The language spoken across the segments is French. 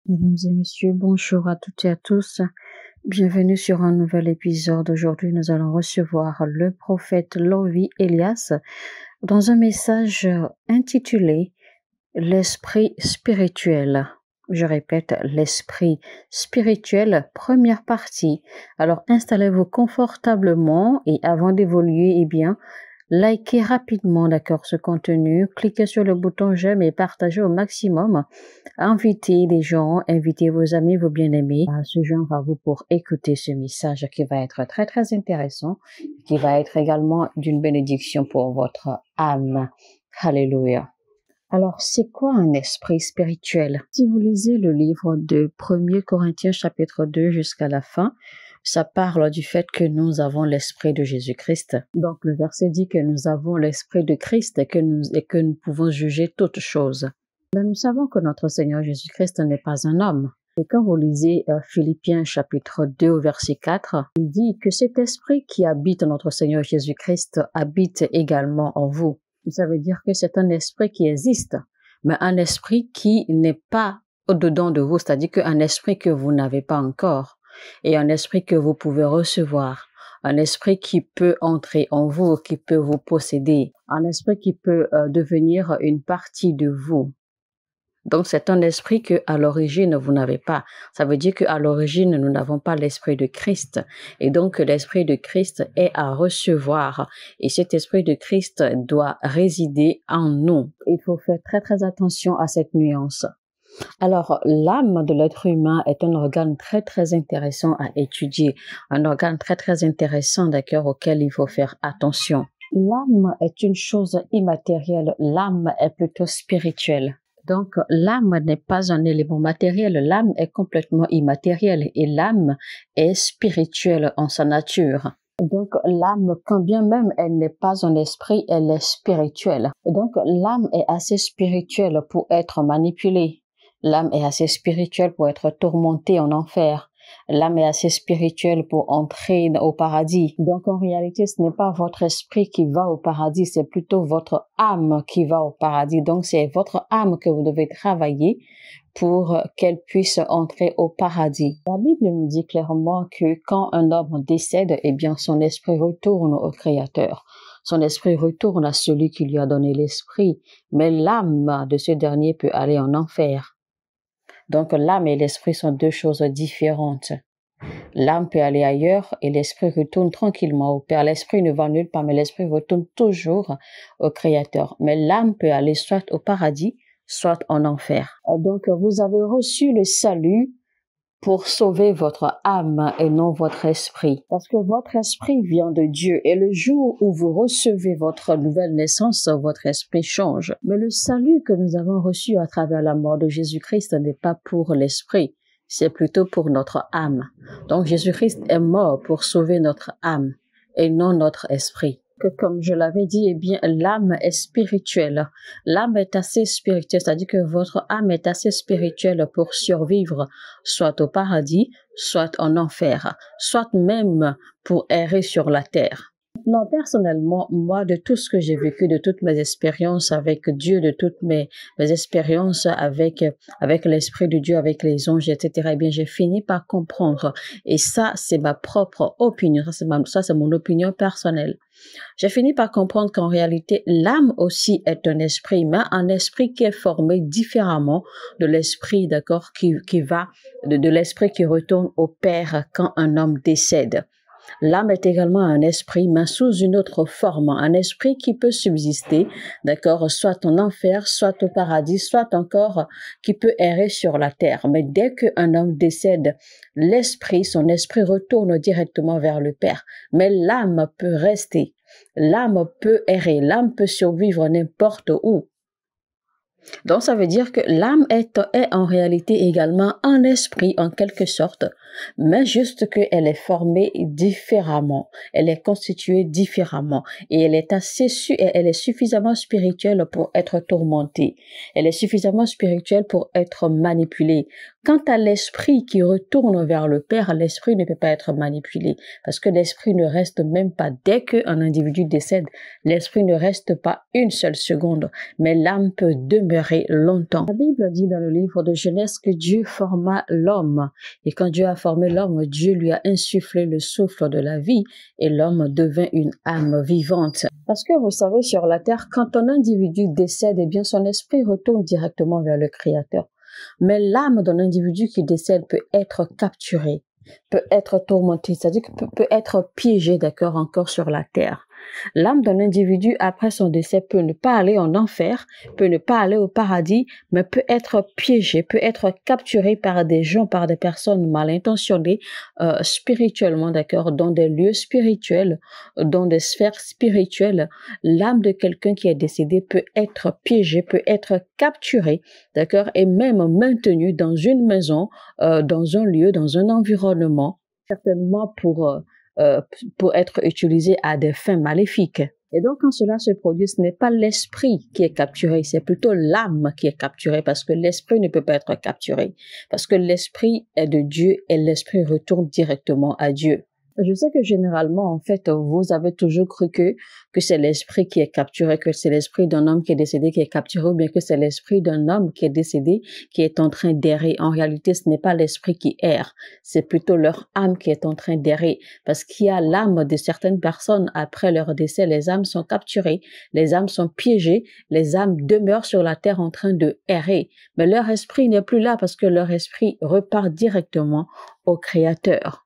Mesdames et messieurs, bonjour à toutes et à tous. Bienvenue sur un nouvel épisode. Aujourd'hui, nous allons recevoir le prophète Lovi Elias dans un message intitulé L'esprit spirituel. Je répète, l'esprit spirituel, première partie. Alors, installez-vous confortablement et avant d'évoluer, likez rapidement, d'accord, ce contenu, cliquez sur le bouton j'aime et partagez au maximum. Invitez les gens, invitez vos amis, vos bien-aimés à se joindre à vous pour écouter ce message qui va être très très intéressant, qui va être également d'une bénédiction pour votre âme. Alléluia. Alors, c'est quoi un esprit spirituel? Si vous lisez le livre de 1er Corinthiens chapitre 2 jusqu'à la fin, ça parle du fait que nous avons l'esprit de Jésus-Christ. Donc, le verset dit que nous avons l'esprit de Christ et que nous pouvons juger toutes choses. Mais nous savons que notre Seigneur Jésus-Christ n'est pas un homme. Et quand vous lisez Philippiens chapitre 2 au verset 4, il dit que cet esprit qui habite en notre Seigneur Jésus-Christ habite également en vous. Ça veut dire que c'est un esprit qui existe, mais un esprit qui n'est pas au-dedans de vous, c'est-à-dire qu'un esprit que vous n'avez pas encore, et un esprit que vous pouvez recevoir, un esprit qui peut entrer en vous, qui peut vous posséder, un esprit qui peut devenir une partie de vous. Donc, c'est un esprit que à l'origine, vous n'avez pas. Ça veut dire qu'à l'origine, nous n'avons pas l'esprit de Christ. Et donc, l'esprit de Christ est à recevoir. Et cet esprit de Christ doit résider en nous. Il faut faire très, très attention à cette nuance. Alors, l'âme de l'être humain est un organe très, très intéressant à étudier. Un organe très, très intéressant, d'accord, auquel il faut faire attention. L'âme est une chose immatérielle. L'âme est plutôt spirituelle. Donc, l'âme n'est pas un élément matériel, l'âme est complètement immatérielle et l'âme est spirituelle en sa nature. Donc, l'âme, quand bien même elle n'est pas un esprit, elle est spirituelle. Donc, l'âme est assez spirituelle pour être manipulée. L'âme est assez spirituelle pour être tourmentée en enfer. L'âme est assez spirituelle pour entrer au paradis. Donc, en réalité, ce n'est pas votre esprit qui va au paradis, c'est plutôt votre âme qui va au paradis. Donc, c'est votre âme que vous devez travailler pour qu'elle puisse entrer au paradis. La Bible nous dit clairement que quand un homme décède, son esprit retourne au Créateur. Son esprit retourne à celui qui lui a donné l'esprit, mais l'âme de ce dernier peut aller en enfer. Donc, l'âme et l'esprit sont deux choses différentes. L'âme peut aller ailleurs et l'esprit retourne tranquillement au Père. L'esprit ne va nulle part, mais l'esprit retourne toujours au Créateur. Mais l'âme peut aller soit au paradis, soit en enfer. Donc, vous avez reçu le salut pour sauver votre âme et non votre esprit. Parce que votre esprit vient de Dieu et le jour où vous recevez votre nouvelle naissance, votre esprit change. Mais le salut que nous avons reçu à travers la mort de Jésus-Christ n'est pas pour l'esprit, c'est plutôt pour notre âme. Donc Jésus-Christ est mort pour sauver notre âme et non notre esprit. Que comme je l'avais dit, l'âme est spirituelle. L'âme est assez spirituelle, c'est-à-dire que votre âme est assez spirituelle pour survivre soit au paradis, soit en enfer, soit même pour errer sur la terre. Non, personnellement, moi, de tout ce que j'ai vécu, de toutes mes expériences avec Dieu, de toutes mes expériences avec l'Esprit de Dieu, avec les anges, etc., j'ai fini par comprendre. Et ça, c'est ma propre opinion. Ça, c'est mon opinion personnelle. J'ai fini par comprendre qu'en réalité, l'âme aussi est un esprit, mais un esprit qui est formé différemment de l'esprit, d'accord, qui va, de l'esprit qui retourne au Père quand un homme décède. L'âme est également un esprit, mais sous une autre forme, un esprit qui peut subsister, d'accord, soit en enfer, soit au paradis, soit encore qui peut errer sur la terre. Mais dès qu'un homme décède, son esprit retourne directement vers le Père. Mais l'âme peut rester, l'âme peut errer, l'âme peut survivre n'importe où. Donc, ça veut dire que l'âme est en réalité également un esprit en quelque sorte, mais juste qu'elle est formée différemment, elle est constituée différemment et elle est suffisamment spirituelle pour être tourmentée, elle est suffisamment spirituelle pour être manipulée, Quant à l'esprit qui retourne vers le Père, l'esprit ne peut pas être manipulé parce que l'esprit ne reste même pas, dès qu'un individu décède, l'esprit ne reste pas une seule seconde, mais l'âme peut demeurer longtemps. La Bible dit dans le livre de Genèse que Dieu forma l'homme et quand Dieu a formé l'homme, Dieu lui a insufflé le souffle de la vie et l'homme devint une âme vivante. Parce que vous savez, sur la terre, quand un individu décède, eh bien son esprit retourne directement vers le Créateur. Mais l'âme d'un individu qui décède peut être capturée, peut être tourmentée, c'est-à-dire que peut être piégée, d'accord, encore sur la terre. L'âme d'un individu, après son décès, peut ne pas aller en enfer, peut ne pas aller au paradis, mais peut être piégée, peut être capturée par des gens, par des personnes mal intentionnées, spirituellement, d'accord, dans des lieux spirituels, dans des sphères spirituelles. L'âme de quelqu'un qui est décédé peut être piégée, peut être capturée, d'accord, et même maintenue dans une maison, dans un lieu, dans un environnement, certainement pour être utilisé à des fins maléfiques. Et donc, quand cela se produit, ce n'est pas l'esprit qui est capturé, c'est plutôt l'âme qui est capturée parce que l'esprit ne peut pas être capturé. Parce que l'esprit est de Dieu et l'esprit retourne directement à Dieu. Je sais que généralement, en fait, vous avez toujours cru que c'est l'esprit qui est capturé, que c'est l'esprit d'un homme qui est décédé qui est capturé, ou bien que c'est l'esprit d'un homme qui est décédé qui est en train d'errer. En réalité, ce n'est pas l'esprit qui erre, c'est plutôt leur âme qui est en train d'errer. Parce qu'il y a l'âme de certaines personnes, après leur décès, les âmes sont capturées, les âmes sont piégées, les âmes demeurent sur la terre en train de errer. Mais leur esprit n'est plus là parce que leur esprit repart directement au Créateur.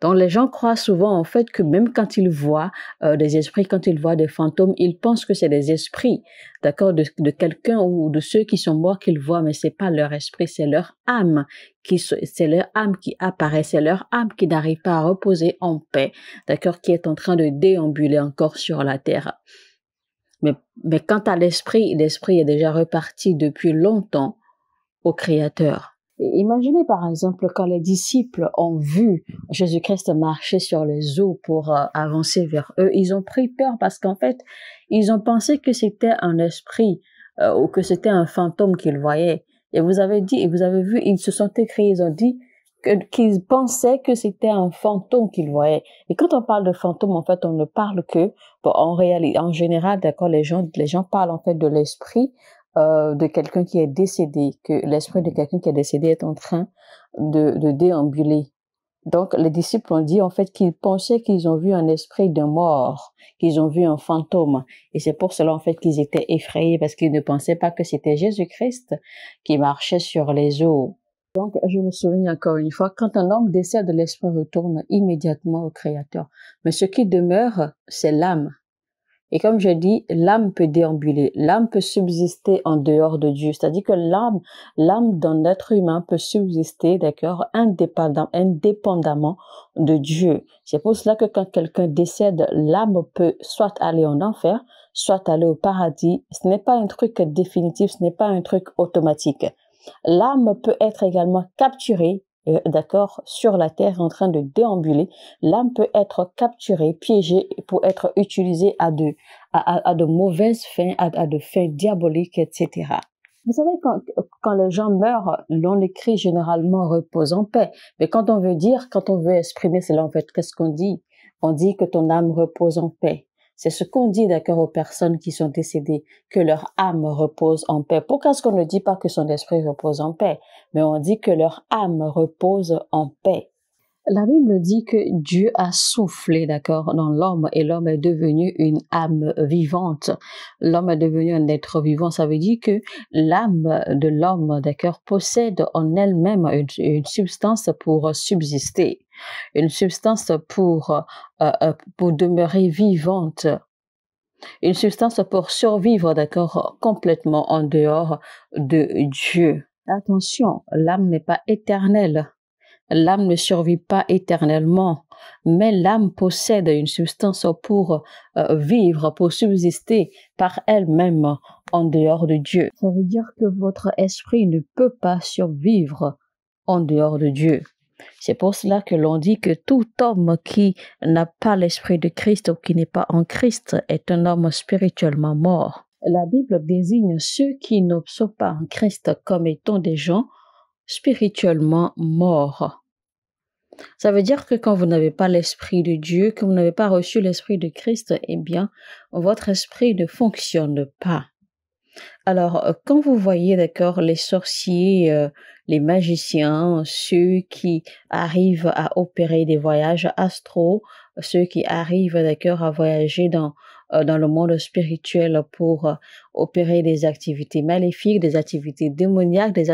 Donc, les gens croient souvent, en fait, que même quand ils voient des esprits, quand ils voient des fantômes, ils pensent que c'est des esprits, d'accord, de quelqu'un ou de ceux qui sont morts qu'ils voient, mais c'est pas leur esprit, c'est leur âme c'est leur âme qui apparaît, c'est leur âme qui n'arrive pas à reposer en paix, d'accord, qui est en train de déambuler encore sur la terre. Mais quant à l'esprit, l'esprit est déjà reparti depuis longtemps au Créateur. Imaginez par exemple quand les disciples ont vu Jésus-Christ marcher sur les eaux pour avancer vers eux, ils ont pris peur parce qu'en fait, ils ont pensé que c'était un esprit ou que c'était un fantôme qu'ils voyaient. Et vous avez vu, ils se sont écrits, ils ont dit qu'ils pensaient que c'était un fantôme qu'ils voyaient. Et quand on parle de fantôme, en fait, on ne parle que, bon, en général, d'accord, les gens parlent en fait de l'esprit de quelqu'un qui est décédé, que l'esprit de quelqu'un qui est décédé est en train de déambuler. Donc, les disciples ont dit en fait qu'ils pensaient qu'ils ont vu un esprit de mort, qu'ils ont vu un fantôme. Et c'est pour cela en fait qu'ils étaient effrayés parce qu'ils ne pensaient pas que c'était Jésus-Christ qui marchait sur les eaux. Donc, je me souviens encore une fois, quand un homme décède, l'esprit retourne immédiatement au Créateur. Mais ce qui demeure, c'est l'âme. Et comme je dis, l'âme peut déambuler, l'âme peut subsister en dehors de Dieu. C'est-à-dire que l'âme d'un être humain peut subsister, d'accord, indépendamment de Dieu. C'est pour cela que quand quelqu'un décède, l'âme peut soit aller en enfer, soit aller au paradis. Ce n'est pas un truc définitif, ce n'est pas un truc automatique. L'âme peut être également capturée, d'accord, sur la terre en train de déambuler. L'âme peut être capturée, piégée pour être utilisée à de mauvaises fins, à de fins diaboliques, etc. Vous savez, quand les gens meurent, l'on écrit généralement repose en paix. Mais quand on veut exprimer cela, en fait, qu'est-ce qu'on dit? On dit que ton âme repose en paix. C'est ce qu'on dit, d'accord, aux personnes qui sont décédées, que leur âme repose en paix. Pourquoi est-ce qu'on ne dit pas que son esprit repose en paix? Mais on dit que leur âme repose en paix. La Bible dit que Dieu a soufflé, d'accord, dans l'homme et l'homme est devenu une âme vivante. L'homme est devenu un être vivant. Ça veut dire que l'âme de l'homme, d'accord, possède en elle-même une substance pour subsister, une substance pour demeurer vivante, une substance pour survivre, d'accord, complètement en dehors de Dieu. Attention, l'âme n'est pas éternelle. L'âme ne survit pas éternellement, mais l'âme possède une substance pour vivre, pour subsister par elle-même en dehors de Dieu. Ça veut dire que votre esprit ne peut pas survivre en dehors de Dieu. C'est pour cela que l'on dit que tout homme qui n'a pas l'esprit de Christ ou qui n'est pas en Christ est un homme spirituellement mort. La Bible désigne ceux qui ne sont pas en Christ comme étant des gens spirituellement morts. Ça veut dire que quand vous n'avez pas l'Esprit de Dieu, que vous n'avez pas reçu l'Esprit de Christ, eh bien, votre esprit ne fonctionne pas. Alors, quand vous voyez, d'accord, les sorciers, les magiciens, ceux qui arrivent à opérer des voyages astraux, ceux qui arrivent, d'accord, à voyager dans le monde spirituel pour opérer des activités maléfiques, des activités démoniaques, des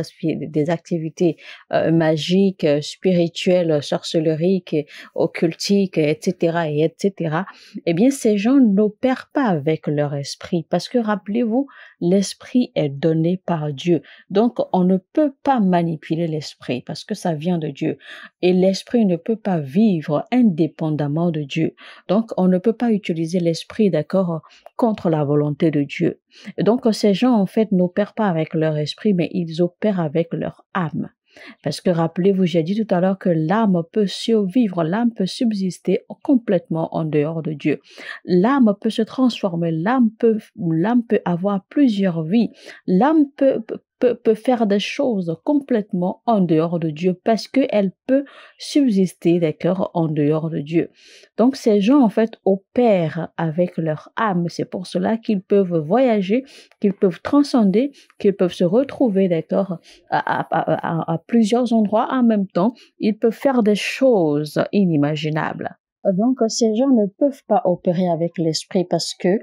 activités magiques, spirituelles, sorcelleriques, occultiques, etc., et etc., eh bien, ces gens n'opèrent pas avec leur esprit parce que rappelez-vous, l'esprit est donné par Dieu. Donc, on ne peut pas manipuler l'esprit parce que ça vient de Dieu. Et l'esprit ne peut pas vivre indépendamment de Dieu. Donc, on ne peut pas utiliser l'esprit, d'accord, contre la volonté de Dieu. Et donc, ces gens, en fait, n'opèrent pas avec leur esprit, mais ils opèrent avec leur âme. Parce que rappelez-vous, j'ai dit tout à l'heure que l'âme peut survivre, l'âme peut subsister complètement en dehors de Dieu. L'âme peut se transformer, l'âme peut avoir plusieurs vies, l'âme peut faire des choses complètement en dehors de Dieu parce qu'elle peut subsister, d'accord, en dehors de Dieu. Donc ces gens, en fait, opèrent avec leur âme. C'est pour cela qu'ils peuvent voyager, qu'ils peuvent transcender, qu'ils peuvent se retrouver, d'accord, à plusieurs endroits en même temps. Ils peuvent faire des choses inimaginables. Donc, ces gens ne peuvent pas opérer avec l'esprit parce que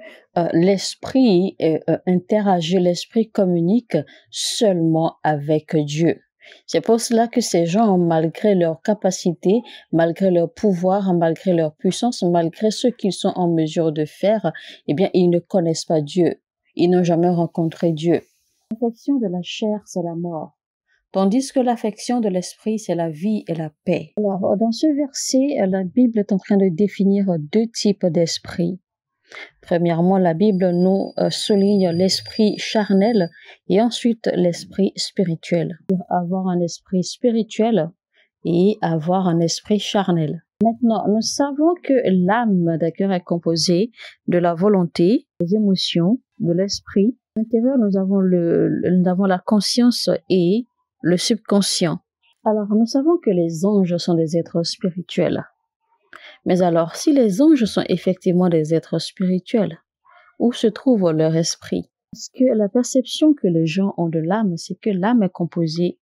l'esprit interagit, l'esprit communique seulement avec Dieu. C'est pour cela que ces gens, malgré leur capacité, malgré leur pouvoir, malgré leur puissance, malgré ce qu'ils sont en mesure de faire, eh bien, ils ne connaissent pas Dieu. Ils n'ont jamais rencontré Dieu. L'affection de la chair, c'est la mort. Tandis que l'affection de l'esprit, c'est la vie et la paix. Alors, dans ce verset, la Bible est en train de définir deux types d'esprit. Premièrement, la Bible nous souligne l'esprit charnel et ensuite l'esprit spirituel. Avoir un esprit spirituel et avoir un esprit charnel. Maintenant, nous savons que l'âme, d'accord, est composée de la volonté, des émotions, de l'esprit. À l'intérieur, nous avons la conscience et le subconscient. Alors, nous savons que les anges sont des êtres spirituels. Mais alors, si les anges sont effectivement des êtres spirituels, où se trouve leur esprit? Parce que la perception que les gens ont de l'âme, c'est que l'âme est composée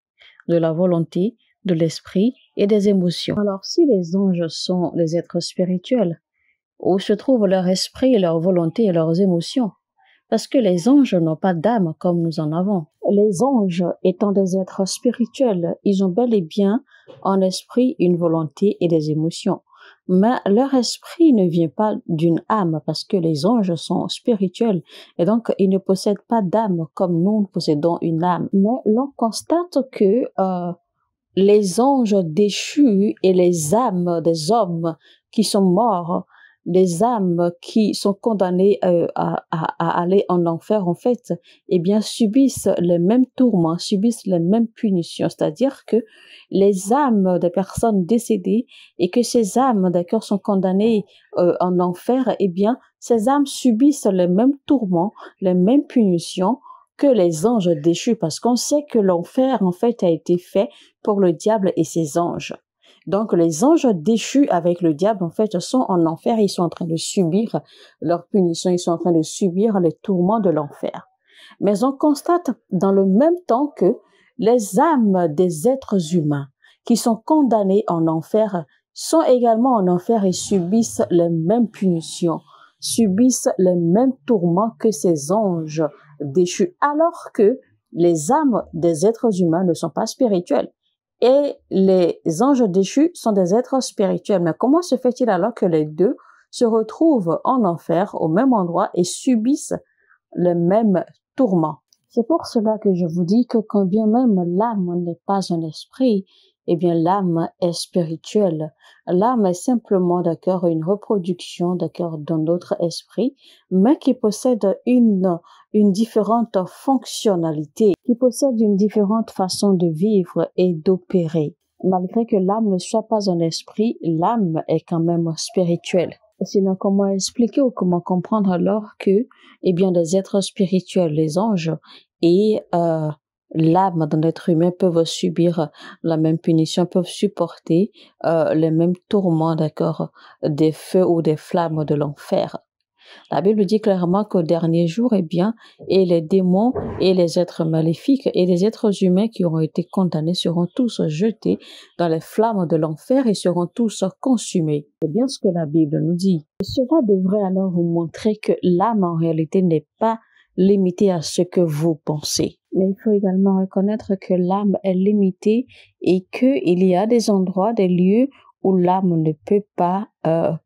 de la volonté, de l'esprit et des émotions. Alors, si les anges sont des êtres spirituels, où se trouve leur esprit, leur volonté et leurs émotions? Parce que les anges n'ont pas d'âme comme nous en avons. Les anges étant des êtres spirituels, ils ont bel et bien en esprit une volonté et des émotions. Mais leur esprit ne vient pas d'une âme parce que les anges sont spirituels et donc ils ne possèdent pas d'âme comme nous possédons une âme. Mais l'on constate que les anges déchus et les âmes des hommes qui sont morts, les âmes qui sont condamnées à aller en enfer, en fait, eh bien, subissent les mêmes tourments, subissent les mêmes punitions. C'est-à-dire que les âmes des personnes décédées et que ces âmes, d'accord, sont condamnées en enfer, eh bien, ces âmes subissent les mêmes tourments, les mêmes punitions que les anges déchus, parce qu'on sait que l'enfer, en fait, a été fait pour le diable et ses anges. Donc, les anges déchus avec le diable, en fait, sont en enfer, ils sont en train de subir leur punition, ils sont en train de subir les tourments de l'enfer. Mais on constate dans le même temps que les âmes des êtres humains qui sont condamnés en enfer sont également en enfer et subissent les mêmes punitions, subissent les mêmes tourments que ces anges déchus, alors que les âmes des êtres humains ne sont pas spirituelles. Et les anges déchus sont des êtres spirituels. Mais comment se fait-il alors que les deux se retrouvent en enfer au même endroit et subissent le même tourment? C'est pour cela que je vous dis que quand bien même l'âme n'est pas un esprit, eh bien l'âme est spirituelle. L'âme est simplement, d'accord, une reproduction, d'accord, d'un autre esprit, mais qui possède une différente fonctionnalité, qui possède une différente façon de vivre et d'opérer. Malgré que l'âme ne soit pas un esprit, l'âme est quand même spirituelle. Sinon, comment expliquer ou comment comprendre alors que, eh bien, des êtres spirituels, les anges, et l'âme d'un être humain peuvent subir la même punition, peuvent supporter les mêmes tourments, d'accord, des feux ou des flammes de l'enfer. La Bible dit clairement qu'au dernier jour, eh bien, et les démons et les êtres maléfiques et les êtres humains qui auront été condamnés seront tous jetés dans les flammes de l'enfer et seront tous consumés. C'est bien ce que la Bible nous dit. Cela devrait alors vous montrer que l'âme en réalité n'est pas limitée à ce que vous pensez. Mais il faut également reconnaître que l'âme est limitée et qu'il y a des endroits, des lieux où l'âme ne peut pas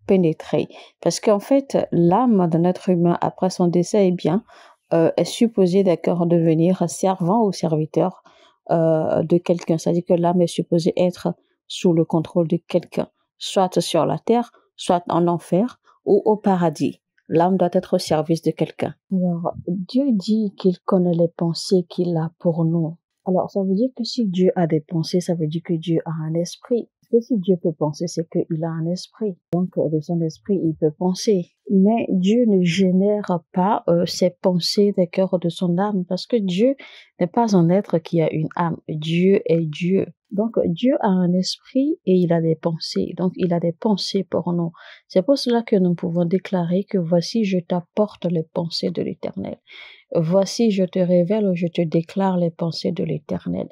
pénétrer. Parce qu'en fait, l'âme d'un être humain, après son décès, eh bien, est supposée, d'accord, devenir servant ou serviteur de quelqu'un. C'est-à-dire que l'âme est supposée être sous le contrôle de quelqu'un, soit sur la terre, soit en enfer ou au paradis. L'âme doit être au service de quelqu'un. Alors, Dieu dit qu'il connaît les pensées qu'il a pour nous. Alors, ça veut dire que si Dieu a des pensées, ça veut dire que Dieu a un esprit. Parce que si Dieu peut penser, c'est qu'il a un esprit. Donc, de son esprit, il peut penser. Mais Dieu ne génère pas ses pensées des cœurs de son âme, parce que Dieu n'est pas un être qui a une âme. Dieu est Dieu. Donc, Dieu a un esprit et il a des pensées. Donc, il a des pensées pour nous. C'est pour cela que nous pouvons déclarer que voici, je t'apporte les pensées de l'Éternel. Voici, je te révèle, je te déclare les pensées de l'Éternel.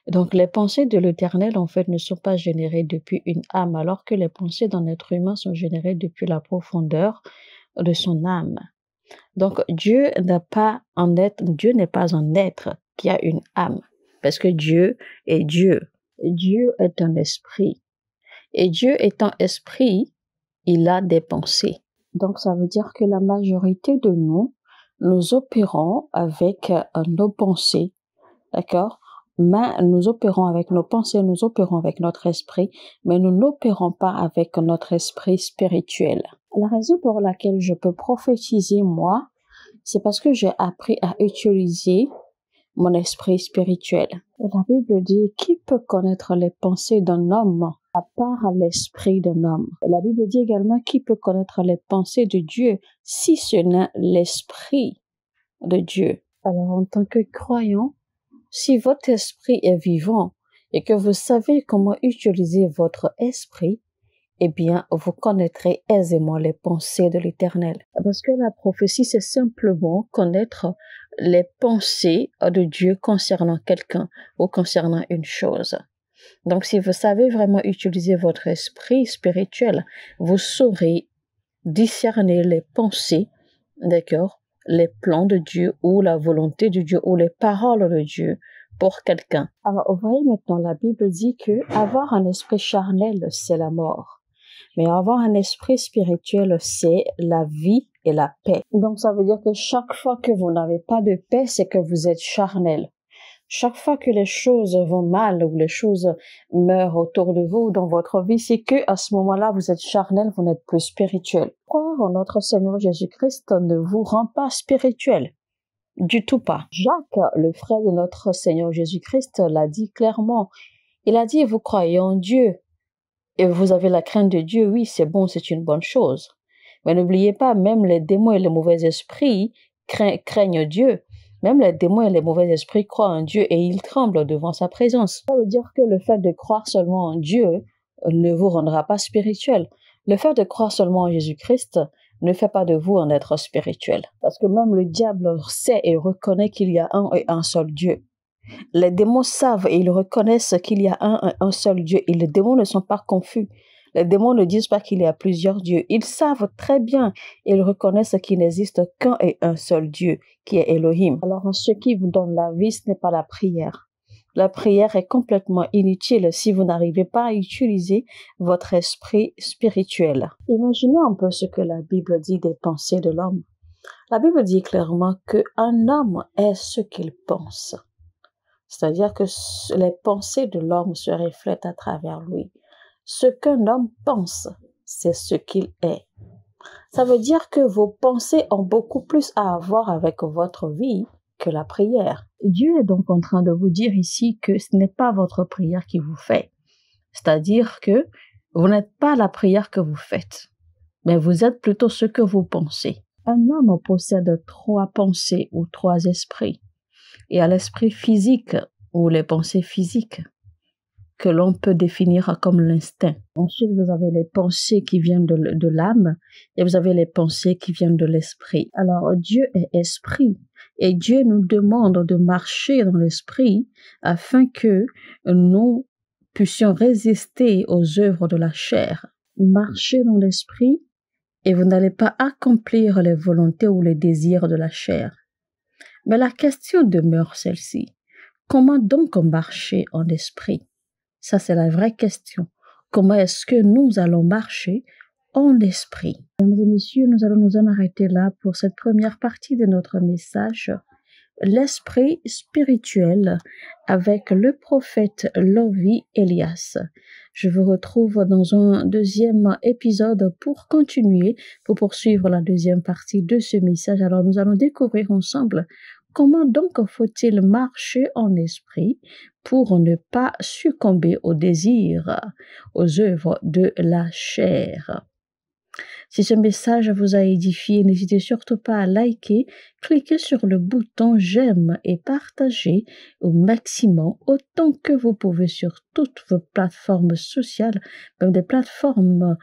Donc, les pensées de l'Éternel, en fait, ne sont pas générées depuis une âme, alors que les pensées d'un être humain sont générées depuis la profondeur de son âme. Donc, Dieu n'est pas un être qui a une âme, parce que Dieu est Dieu. Dieu est un esprit. Et Dieu étant esprit, il a des pensées. Donc, ça veut dire que la majorité de nous opérons avec nos pensées, d'accord? Mais nous opérons avec nos pensées, nous opérons avec notre esprit, mais nous n'opérons pas avec notre esprit spirituel. La raison pour laquelle je peux prophétiser, moi, c'est parce que j'ai appris à utiliser mon esprit spirituel. La Bible dit, qui peut connaître les pensées d'un homme à part l'esprit d'un homme? La Bible dit également, qui peut connaître les pensées de Dieu si ce n'est l'esprit de Dieu? Alors, en tant que croyant, si votre esprit est vivant et que vous savez comment utiliser votre esprit, eh bien, vous connaîtrez aisément les pensées de l'Éternel. Parce que la prophétie, c'est simplement connaître les pensées de Dieu concernant quelqu'un ou concernant une chose. Donc, si vous savez vraiment utiliser votre esprit spirituel, vous saurez discerner les pensées, d'accord, les plans de Dieu ou la volonté de Dieu ou les paroles de Dieu pour quelqu'un. Alors, vous voyez maintenant, la Bible dit que avoir un esprit charnel, c'est la mort. Mais avoir un esprit spirituel, c'est la vie et la paix. Donc, ça veut dire que chaque fois que vous n'avez pas de paix, c'est que vous êtes charnel. Chaque fois que les choses vont mal ou les choses meurent autour de vous dans votre vie, c'est que à ce moment-là, vous êtes charnel, vous n'êtes plus spirituel. Croire en notre Seigneur Jésus-Christ ne vous rend pas spirituel. Du tout pas. Jacques, le frère de notre Seigneur Jésus-Christ, l'a dit clairement. Il a dit, vous croyez en Dieu et vous avez la crainte de Dieu, oui, c'est bon, c'est une bonne chose. Mais n'oubliez pas, même les démons et les mauvais esprits craignent Dieu. Même les démons et les mauvais esprits croient en Dieu et ils tremblent devant sa présence. Ça veut dire que le fait de croire seulement en Dieu ne vous rendra pas spirituel. Le fait de croire seulement en Jésus-Christ ne fait pas de vous un être spirituel. Parce que même le diable sait et reconnaît qu'il y a un et un seul Dieu. Les démons savent et ils reconnaissent qu'il y a un seul Dieu. Et les démons ne sont pas confus. Les démons ne disent pas qu'il y a plusieurs dieux. Ils savent très bien, ils reconnaissent qu'il n'existe qu'un et un seul Dieu, qui est Elohim. Alors, ce qui vous donne la vie, ce n'est pas la prière. La prière est complètement inutile si vous n'arrivez pas à utiliser votre esprit spirituel. Imaginez un peu ce que la Bible dit des pensées de l'homme. La Bible dit clairement qu'un homme est ce qu'il pense. C'est-à-dire que les pensées de l'homme se reflètent à travers lui. Ce qu'un homme pense, c'est ce qu'il est. Ça veut dire que vos pensées ont beaucoup plus à voir avec votre vie que la prière. Dieu est donc en train de vous dire ici que ce n'est pas votre prière qui vous fait. C'est-à-dire que vous n'êtes pas la prière que vous faites, mais vous êtes plutôt ce que vous pensez. Un homme possède 3 pensées ou 3 esprits. et à l'esprit physique ou les pensées physiques que l'on peut définir comme l'instinct. Ensuite, vous avez les pensées qui viennent de l'âme et vous avez les pensées qui viennent de l'esprit. Alors, Dieu est esprit et Dieu nous demande de marcher dans l'esprit afin que nous puissions résister aux œuvres de la chair. Marchez dans l'esprit et vous n'allez pas accomplir les volontés ou les désirs de la chair. Mais la question demeure celle-ci. Comment donc marcher en esprit? Ça, c'est la vraie question. Comment est-ce que nous allons marcher en esprit? Mesdames et messieurs, nous allons nous en arrêter là pour cette première partie de notre message. L'esprit spirituel avec le prophète Lovi Elias. Je vous retrouve dans un deuxième épisode pour continuer, pour poursuivre la deuxième partie de ce message. Alors nous allons découvrir ensemble comment donc faut-il marcher en esprit pour ne pas succomber aux désirs, aux œuvres de la chair. Si ce message vous a édifié, n'hésitez surtout pas à liker, cliquez sur le bouton j'aime et partagez au maximum autant que vous pouvez sur toutes vos plateformes sociales, même des plateformes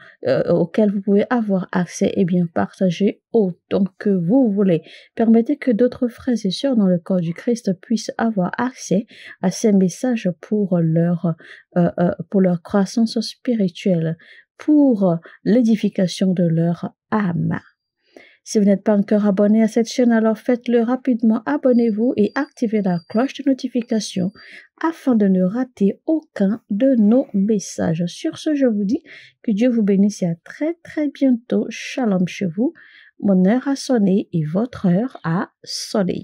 auxquelles vous pouvez avoir accès, et bien partagez autant que vous voulez. Permettez que d'autres frères et sœurs dans le corps du Christ puissent avoir accès à ces messages pour leur croissance spirituelle, pour l'édification de leur âme. Si vous n'êtes pas encore abonné à cette chaîne, alors faites-le rapidement, abonnez-vous et activez la cloche de notification afin de ne rater aucun de nos messages. Sur ce, je vous dis que Dieu vous bénisse et à très très bientôt. Shalom chez vous. Mon heure a sonné et votre heure a sonné.